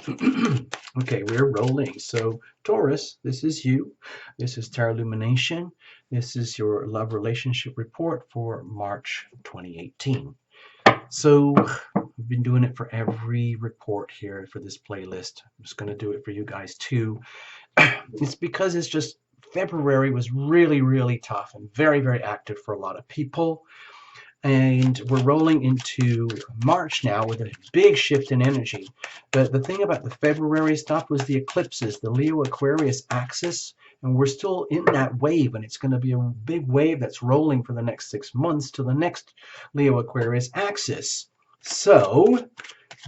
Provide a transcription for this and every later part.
Okay, we're rolling. So, Taurus, this is you. This is Tarot Lumination. This is your love relationship report for March 2018. So, I've been doing it for every report here for this playlist. I'm just going to do it for you guys too. It's because it's just February was really, really tough and very, very active for a lot of people. And we're rolling into March now with a big shift in energy. The thing about the February stuff was the eclipses, the Leo Aquarius axis, and we're still in that wave, and it's going to be a big wave that's rolling for the next 6 months to the next Leo Aquarius axis. So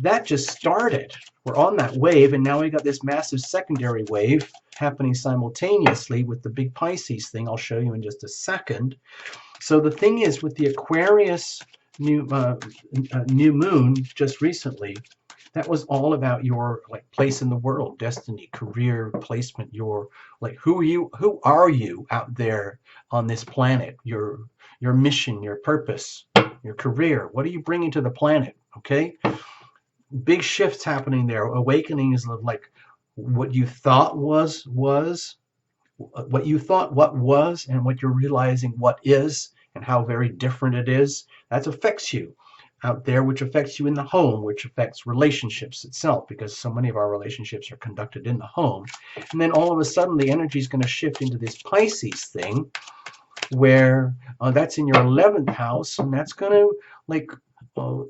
that just started. We're on that wave, and now we got this massive secondary wave happening simultaneously with the big Pisces thing I'll show you in just a second. So the thing is, with the Aquarius new moon just recently, that was all about your place in the world, destiny, career, placement. Your who are you out there on this planet? Your mission, your purpose, your career. What are you bringing to the planet? Okay, big shifts happening there. Awakenings of what you thought was what you thought what was, and what you're realizing what is, and how very different it is. That affects you out there, which affects you in the home, which affects relationships itself, because so many of our relationships are conducted in the home. And then all of a sudden the energy is going to shift into this Pisces thing, where that's in your 11th house, and that's going to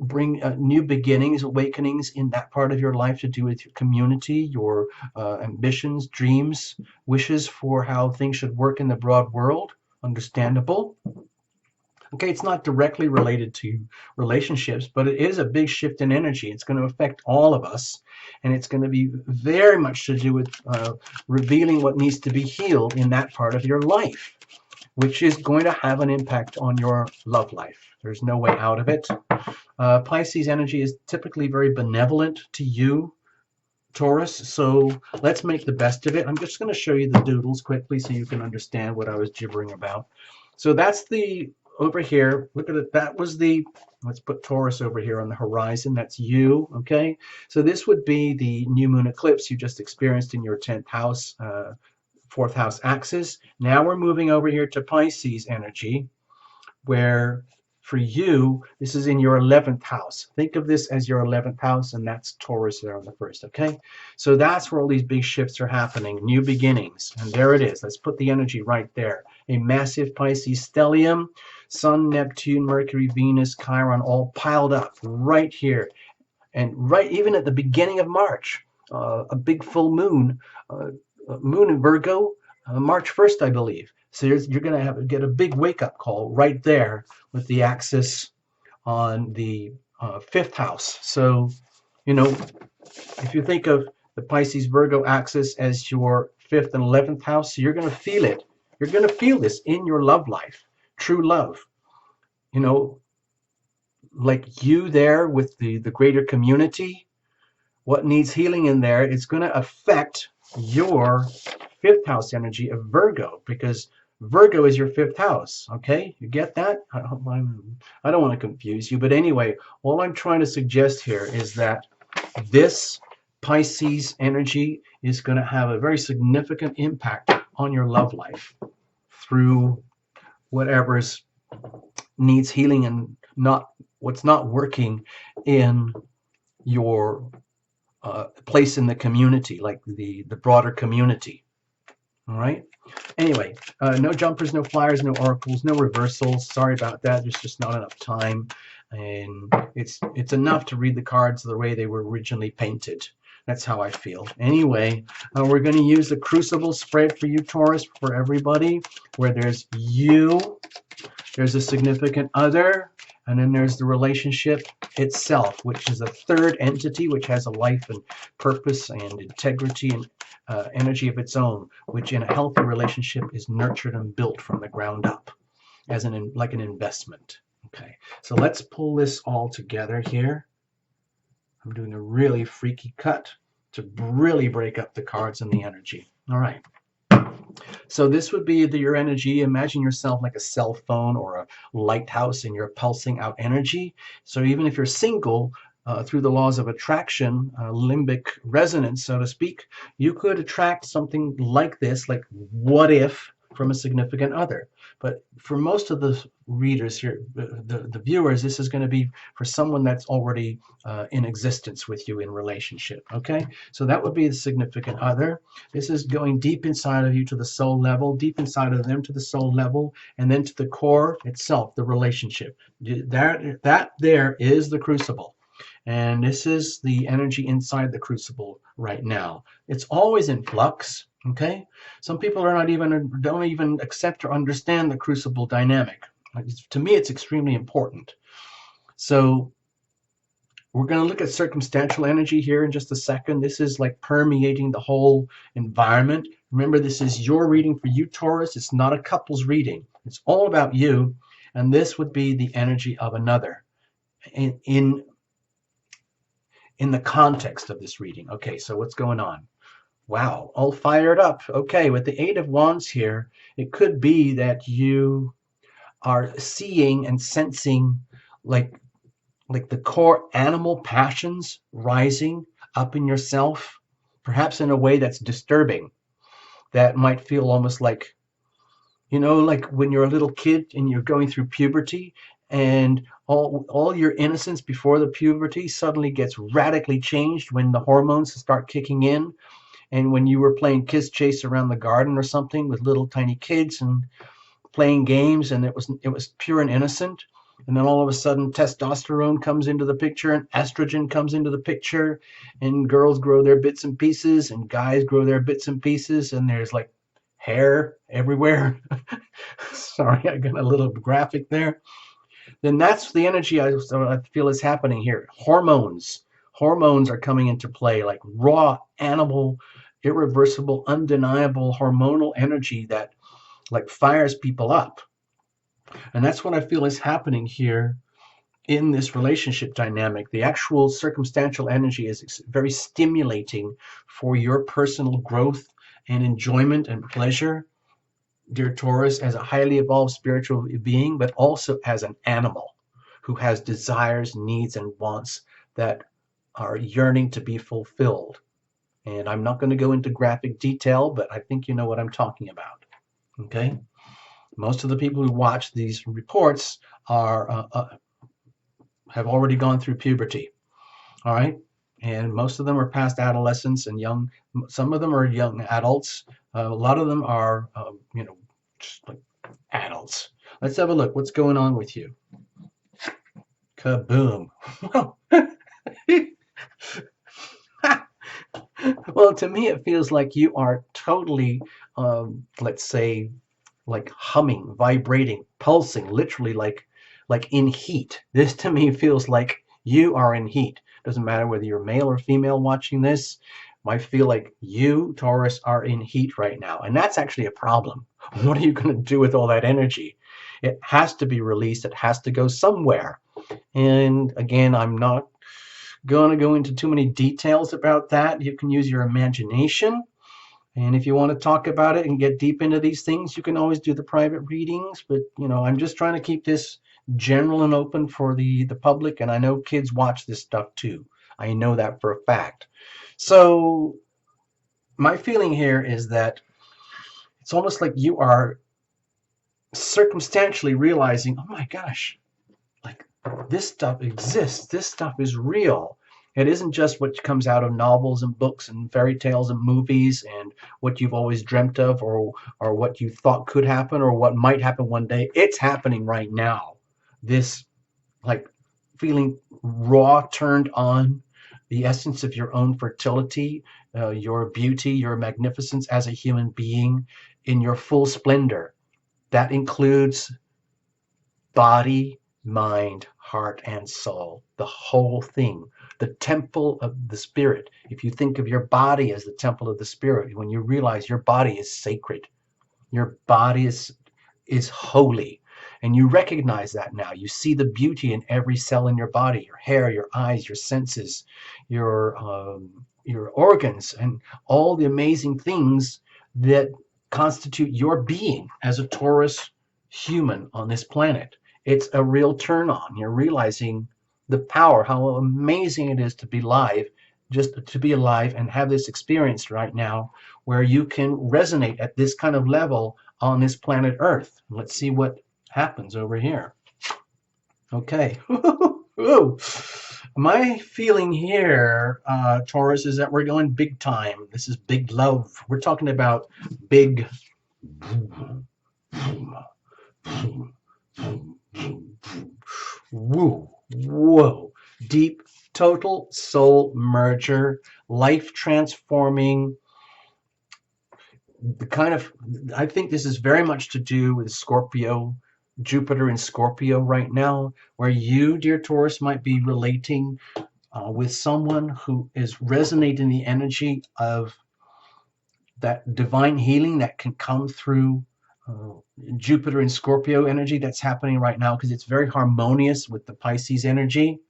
bring new beginnings, awakenings in that part of your life to do with your community, your ambitions, dreams, wishes for how things should work in the broad world. Understandable. Okay, it's not directly related to relationships, but it is a big shift in energy. It's going to affect all of us, and it's going to be very much to do with revealing what needs to be healed in that part of your life, which is going to have an impact on your love life. There's no way out of it. Pisces energy is typically very benevolent to you, Taurus, so let's make the best of it. I'm just going to show you the doodles quickly so you can understand what I was gibbering about. So that's the, over here, look at it, that was the, let's put Taurus over here on the horizon, that's you, okay? So this would be the new moon eclipse you just experienced in your 10th house, 4th house axis. Now we're moving over here to Pisces energy, where for you, this is in your 11th house. Think of this as your 11th house, and that's Taurus there on the first, okay? So that's where all these big shifts are happening, new beginnings. And there it is. Let's put the energy right there. A massive Pisces stellium, Sun, Neptune, Mercury, Venus, Chiron, all piled up right here. And right even at the beginning of March, a big full moon, moon in Virgo, March 1st, I believe. So you're going to get a big wake-up call right there with the axis on the 5th house. So, you know, if you think of the Pisces-Virgo axis as your 5th and 11th house, you're going to feel it. You're going to feel this in your love life, true love. You know, like you there with the greater community, what needs healing in there, it's going to affect your 5th house energy of Virgo, because Virgo is your 5th house, okay? You get that? I don't want to confuse you, but anyway, all I'm trying to suggest here is that this Pisces energy is going to have a very significant impact on your love life through whatever's needs healing and what's not working in your place in the community, like the broader community. All right. Anyway, no jumpers, no flyers, no oracles, no reversals. Sorry about that. There's just not enough time, and it's enough to read the cards the way they were originally painted. That's how I feel. Anyway, we're going to use the crucible spread for you, Taurus, for everybody, where there's you, there's a significant other, and then there's the relationship itself, which is a third entity, which has a life and purpose and integrity and energy of its own, which in a healthy relationship is nurtured and built from the ground up, as like an investment. Okay, so let's pull this all together here. I'm doing a really freaky cut to really break up the cards and the energy. All right. So this would be your energy. Imagine yourself like a cell phone or a lighthouse, and you're pulsing out energy. So even if you're single, through the laws of attraction, limbic resonance, so to speak, you could attract something like this, like what if, from a significant other. But for most of the readers here, the viewers, this is going to be for someone that's already in existence with you in relationship. Okay, so that would be the significant other. This is going deep inside of you to the soul level, deep inside of them to the soul level, and then to the core itself, the relationship. That there is the crucible. And this is the energy inside the crucible right now. It's always in flux. Okay, some people don't even accept or understand the crucible dynamic. To me, it's extremely important. So we're going to look at circumstantial energy here in just a second. This is like permeating the whole environment. Remember, this is your reading for you, Taurus. It's not a couple's reading. It's all about you. And this would be the energy of another in the context of this reading. Okay, so what's going on? Wow, all fired up. Okay, with the Eight of Wands here, it could be that you are seeing and sensing like the core animal passions rising up in yourself, perhaps in a way that's disturbing, that might feel almost like, like when you're a little kid and you're going through puberty, and all your innocence before the puberty suddenly gets radically changed when the hormones start kicking in. And when you were playing kiss chase around the garden or something with little tiny kids and playing games, and it was pure and innocent, and then all of a sudden testosterone comes into the picture and estrogen comes into the picture, and girls grow their bits and pieces and guys grow their bits and pieces, and there's like hair everywhere. Sorry, I got a little graphic there. Then that's the energy I feel is happening here. Hormones are coming into play, like raw animal, irreversible, undeniable hormonal energy that like fires people up. And that's what I feel is happening here in this relationship dynamic. The actual circumstantial energy is very stimulating for your personal growth and enjoyment and pleasure, dear Taurus, as a highly evolved spiritual being, but also as an animal who has desires, needs, and wants that are yearning to be fulfilled. And I'm not going to go into graphic detail, but I think you know what I'm talking about. Okay? Most of the people who watch these reports are have already gone through puberty. All right? And most of them are past adolescence and young. Some of them are young adults. A lot of them are, just like adults. Let's have a look. What's going on with you? Kaboom. Well, to me, it feels like you are totally, let's say, like humming, vibrating, pulsing, literally like in heat. This to me feels like you are in heat. Doesn't matter whether you're male or female watching this. I feel like you, Taurus, are in heat right now. And that's actually a problem. What are you going to do with all that energy? It has to be released. It has to go somewhere. And again, I'm not going to go into too many details about that. You can use your imagination. And if you want to talk about it and get deep into these things, you can always do the private readings. But, I'm just trying to keep this general and open for the public. And I know kids watch this stuff too. I know that for a fact. So my feeling here is that it's almost like you are circumstantially realizing, oh my gosh, like this stuff exists. This stuff is real. It isn't just what comes out of novels and books and fairy tales and movies and what you've always dreamt of or what you thought could happen or what might happen one day. It's happening right now. This like feeling raw, turned on, the essence of your own fertility, your beauty, your magnificence as a human being in your full splendor. That includes body, mind, heart, and soul, the whole thing, the temple of the spirit. If you think of your body as the temple of the spirit, when you realize your body is sacred, your body is holy, and you recognize that now. You see the beauty in every cell in your body, your hair, your eyes, your senses, your organs, and all the amazing things that constitute your being as a Taurus human on this planet. It's a real turn on. You're realizing the power, how amazing it is to be live, just to be alive and have this experience right now where you can resonate at this kind of level on this planet Earth. Let's see what happens over here. Okay. My feeling here, Taurus, is that we're going big time. This is big love. We're talking about big. Woo, whoa, deep, total soul merger, life transforming. The kind of, I think this is very much to do with Scorpio, Jupiter in Scorpio right now, where you, dear Taurus, might be relating with someone who is resonating the energy of that divine healing that can come through Jupiter and Scorpio energy that's happening right now, because it's very harmonious with the Pisces energy.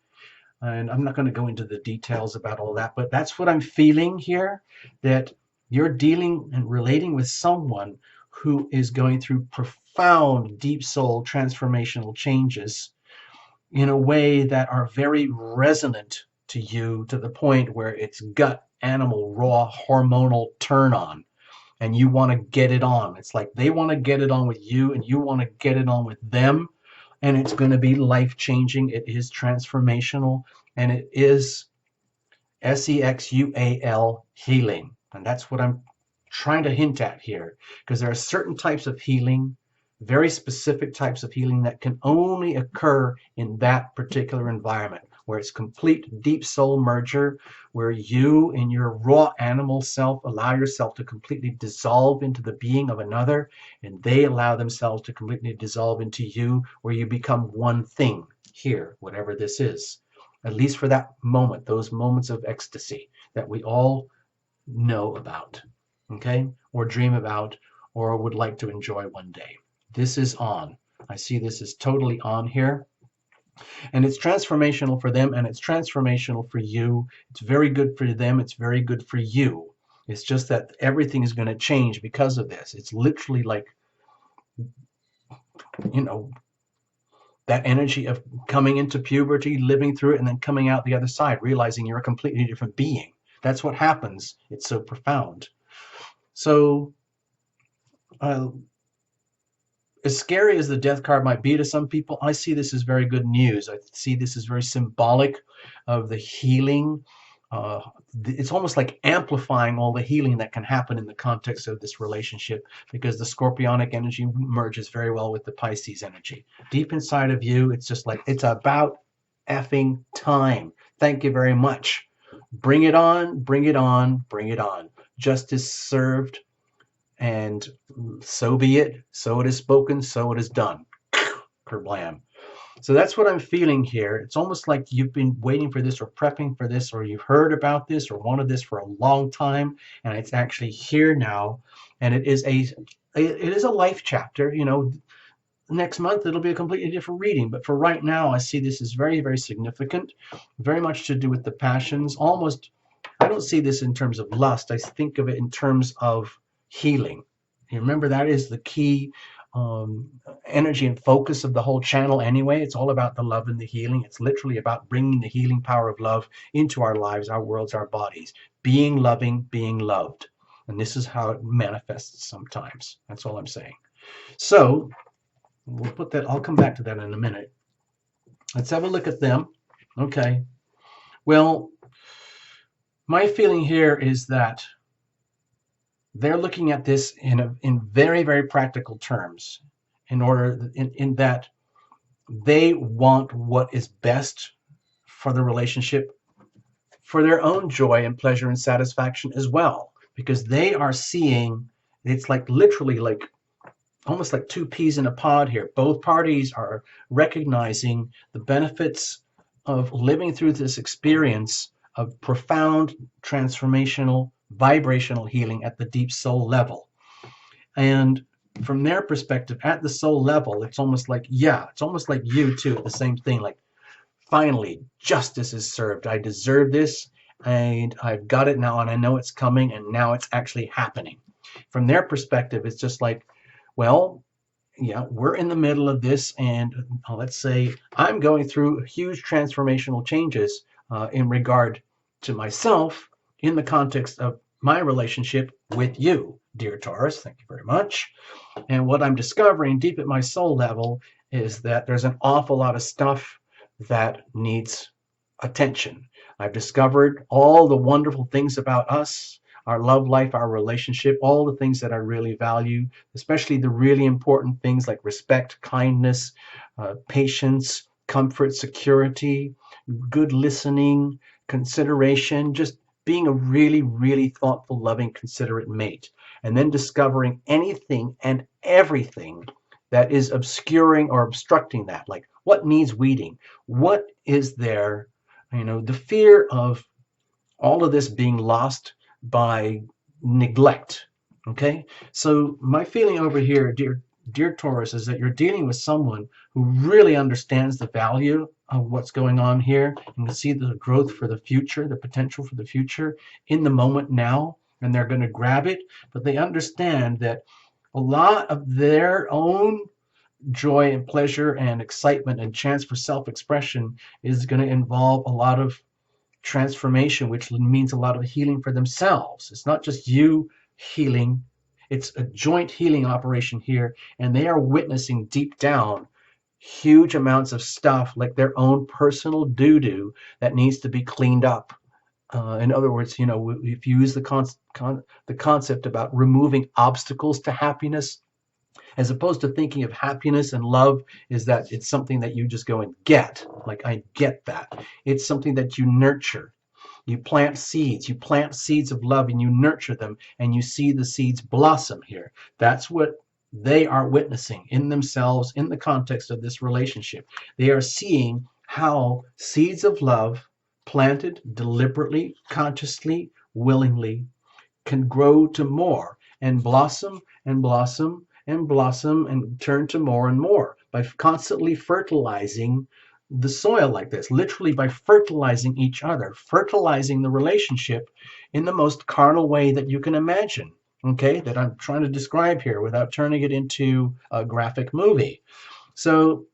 And I'm not going to go into the details about all that, but that's what I'm feeling here, that you're dealing and relating with someone who is going through profound, deep soul transformational changes in a way that are very resonant to you, to the point where it's gut, animal, raw, hormonal turn on. And you want to get it on. It's like they want to get it on with you and you want to get it on with them. And it's going to be life-changing. It is transformational. And it is SEXUAL healing. And that's what I'm trying to hint at here. Because there are certain types of healing, very specific types of healing, that can only occur in that particular environment, where it's complete deep soul merger, where you in your raw animal self allow yourself to completely dissolve into the being of another, and they allow themselves to completely dissolve into you, where you become one thing here, whatever this is, at least for that moment, those moments of ecstasy that we all know about, okay, or dream about, or would like to enjoy one day. This is on. I see this is totally on here. And it's transformational for them, and it's transformational for you. It's very good for them. It's very good for you. It's just that everything is going to change because of this. It's literally like, you know, that energy of coming into puberty, living through it, and then coming out the other side, realizing you're a completely different being. That's what happens. It's so profound. So, as scary as the death card might be to some people, I see this as very good news. I see this as very symbolic of the healing. It's almost like amplifying all the healing that can happen in the context of this relationship, because the Scorpionic energy merges very well with the Pisces energy. Deep inside of you, it's just like, it's about effing time. Thank you very much. Bring it on, bring it on, bring it on. Justice served. And so be it. So it is spoken. So it is done. Kerblam. So that's what I'm feeling here. It's almost like you've been waiting for this, or prepping for this, or you've heard about this, or wanted this for a long time, and it's actually here now. And it is a life chapter. You know, next month it'll be a completely different reading. But for right now, I see this as very, very significant, very much to do with the passions. Almost, I don't see this in terms of lust. I think of it in terms of healing. You remember, that is the key energy and focus of the whole channel anyway. It's all about the love and the healing. It's literally about bringing the healing power of love into our lives, our worlds, our bodies. Being loving, being loved. And this is how it manifests sometimes. That's all I'm saying. So we'll put that, I'll come back to that in a minute. Let's have a look at them. Okay. Well, my feeling here is that they're looking at this in very, very practical terms, in that they want what is best for the relationship, for their own joy and pleasure and satisfaction as well, because they are seeing, it's like literally like almost like two peas in a pod here. Both parties are recognizing the benefits of living through this experience of profound transformational vibrational healing at the deep soul level. And from their perspective, at the soul level, it's almost like, yeah, it's almost like you too, the same thing, like, finally, justice is served. I deserve this, and I've got it now, and I know it's coming, and now it's actually happening. From their perspective, it's just like, well, yeah, we're in the middle of this, and let's say I'm going through huge transformational changes in regard to myself in the context of my relationship with you, dear Taurus. Thank you very much. And what I'm discovering deep at my soul level is that there's an awful lot of stuff that needs attention. I've discovered all the wonderful things about us, our love life, our relationship, all the things that I really value, especially the really important things like respect, kindness, patience, comfort, security, good listening, consideration, just being a really, really thoughtful, loving, considerate mate. And then discovering anything and everything that is obscuring or obstructing that. Like what needs weeding? What is there? The fear of all of this being lost by neglect. Okay, so my feeling over here, dear Taurus, is that you're dealing with someone who really understands the value of what's going on here and can see the growth for the future, the potential for the future in the moment now, and they're going to grab it, but they understand that a lot of their own joy and pleasure and excitement and chance for self-expression is going to involve a lot of transformation, which means a lot of healing for themselves. It's not just you healing, it's a joint healing operation here, and they are witnessing deep down huge amounts of stuff like their own personal doo-doo that needs to be cleaned up. In other words, if you use the concept about removing obstacles to happiness, as opposed to thinking of happiness and love is that it's something that you just go and get. Like, I get that. It's something that you nurture. You plant seeds of love, and you nurture them, and you see the seeds blossom here. That's what they are witnessing in themselves in the context of this relationship. They are seeing how seeds of love planted deliberately, consciously, willingly can grow to more and blossom and blossom and blossom and turn to more and more by constantly fertilizing the soil like this, literally by fertilizing each other, fertilizing the relationship in the most carnal way that you can imagine, okay, that I'm trying to describe here without turning it into a graphic movie. So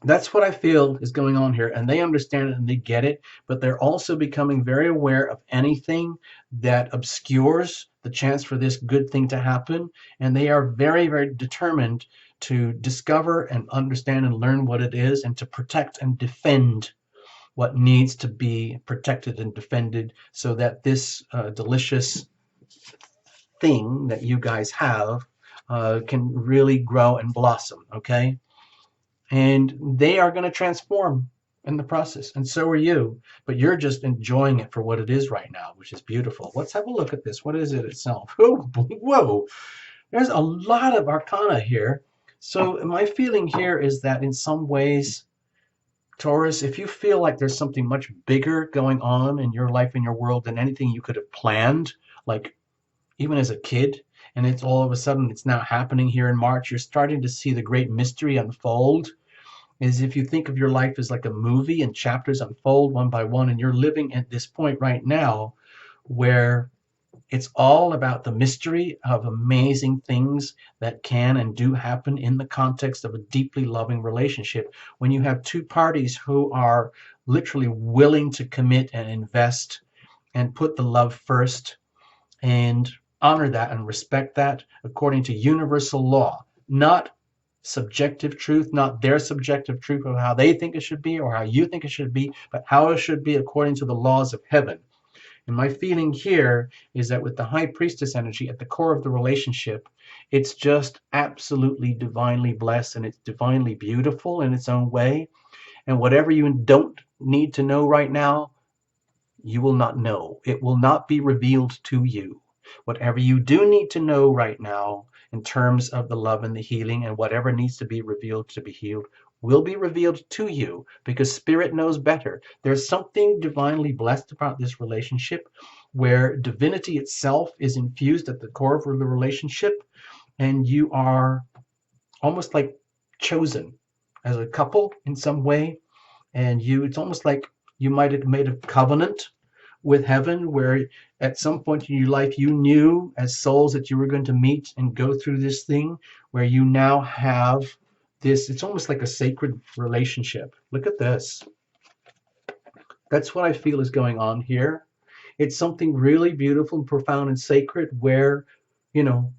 that's what I feel is going on here, and they understand it and they get it, but they're also becoming very aware of anything that obscures the chance for this good thing to happen, and they are very, very determined to discover and understand and learn what it is and to protect and defend what needs to be protected and defended so that this delicious thing that you guys have can really grow and blossom, okay? And they are going to transform in the process, and so are you, but you're just enjoying it for what it is right now, which is beautiful. Let's have a look at this. What is it itself? Oh, whoa, there's a lot of arcana here. So my feeling here is that in some ways, Taurus, if you feel like there's something much bigger going on in your life, in your world, than anything you could have planned, like even as a kid, and it's all of a sudden it's now happening here in March, you're starting to see the great mystery unfold. Is if you think of your life as like a movie and chapters unfold one by one, and you're living at this point right now where it's all about the mystery of amazing things that can and do happen in the context of a deeply loving relationship when you have two parties who are literally willing to commit and invest and put the love first and honor that and respect that according to universal law, not subjective truth, not their subjective truth of how they think it should be or how you think it should be, but how it should be according to the laws of heaven. And my feeling here is that with the high priestess energy at the core of the relationship, it's just absolutely divinely blessed and it's divinely beautiful in its own way. And whatever you don't need to know right now, you will not know. It will not be revealed to you. Whatever you do need to know right now in terms of the love and the healing and whatever needs to be revealed to be healed will be revealed to you because Spirit knows better. There's something divinely blessed about this relationship where divinity itself is infused at the core of the relationship, and you are almost like chosen as a couple in some way. And it's almost like you might have made a covenant with heaven where at some point in your life you knew as souls that you were going to meet and go through this thing where you now have this, it's almost like a sacred relationship. Look at this. That's what I feel is going on here. It's something really beautiful and profound and sacred where, you know,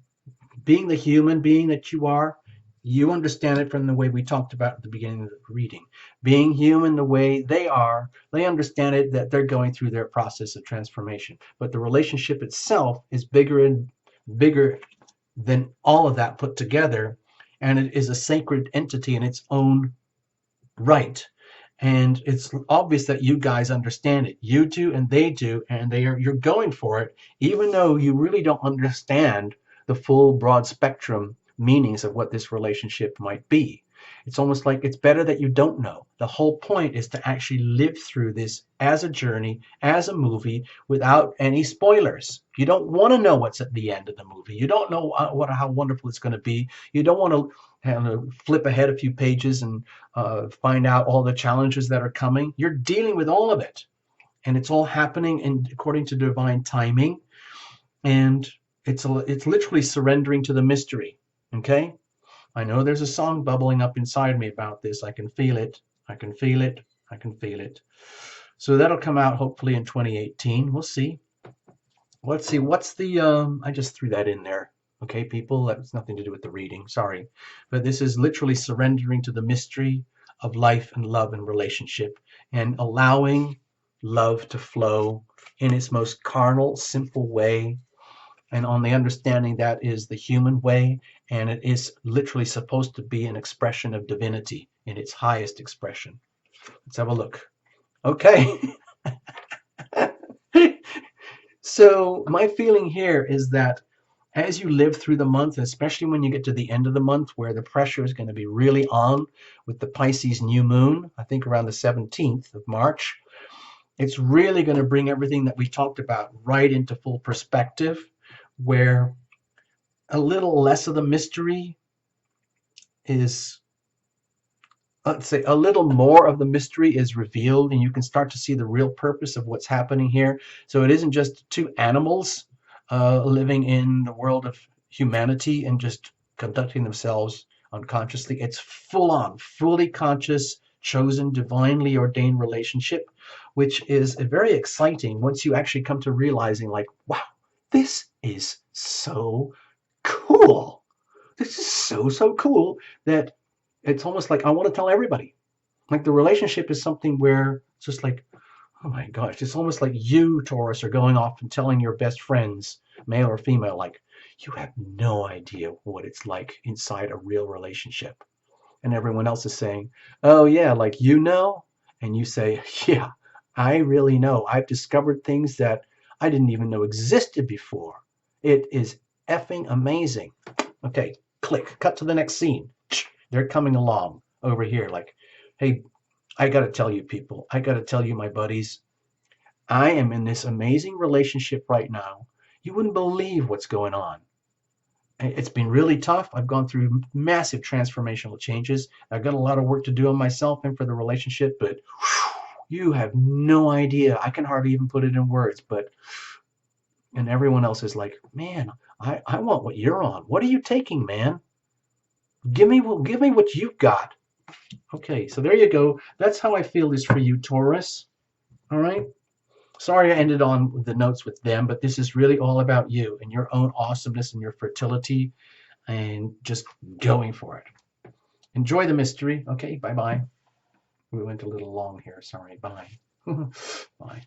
being the human being that you are, you understand it from the way we talked about at the beginning of the reading. Being human the way they are, they understand it that they're going through their process of transformation. But the relationship itself is bigger and bigger than all of that put together. And it is a sacred entity in its own right. And it's obvious that you guys understand it. You do and they do, and you're going for it, even though you really don't understand the full broad spectrum meanings of what this relationship might be. It's almost like it's better that you don't know. The whole point is to actually live through this as a journey, as a movie, without any spoilers. You don't want to know what's at the end of the movie. You don't know how wonderful it's going to be. You don't want to flip ahead a few pages and find out all the challenges that are coming. You're dealing with all of it, and it's all happening according to divine timing, and it's literally surrendering to the mystery. Okay, I know there's a song bubbling up inside me about this. I can feel it. I can feel it. I can feel it. So that'll come out hopefully in 2018. We'll see. Let's see. What's the? I just threw that in there. Okay, people, that's nothing to do with the reading, sorry. But this is literally surrendering to the mystery of life and love and relationship and allowing love to flow in its most carnal, simple way, and on the understanding that is the human way, and it is literally supposed to be an expression of divinity in its highest expression. Let's have a look. Okay. So my feeling here is that as you live through the month, especially when you get to the end of the month where the pressure is going to be really on with the Pisces new moon, I think around the 17th of March, it's really going to bring everything that we talked about right into full perspective, where a little less of the mystery is, let's say, a little more of the mystery is revealed, and you can start to see the real purpose of what's happening here. So it isn't just two animals living in the world of humanity and just conducting themselves unconsciously. It's full on, fully conscious, chosen, divinely ordained relationship, which is very exciting once you actually come to realizing, like, wow, this is so cool. This is so cool that it's almost like I want to tell everybody. Like the relationship is something where it's just like, oh my gosh, it's almost like you, Taurus, are going off and telling your best friends, male or female, like, you have no idea what it's like inside a real relationship. And everyone else is saying, oh yeah, like, you know? And you say, yeah, I really know. I've discovered things that I didn't even know existed before. It is effing amazing. Okay, click, cut to the next scene. They're coming along over here like, hey, I got to tell you people, I got to tell you my buddies, I am in this amazing relationship right now. You wouldn't believe what's going on. It's been really tough. I've gone through massive transformational changes. I've got a lot of work to do on myself and for the relationship, but you have no idea. I can hardly even put it in words, but, and everyone else is like, man, I want what you're on. What are you taking, man? Give me what you've got. Okay, so there you go. That's how I feel this for you, Taurus. All right. Sorry I ended on the notes with them, but this is really all about you and your own awesomeness and your fertility and just going for it. Enjoy the mystery. Okay, bye-bye. We went a little long here. Sorry. Bye. Bye.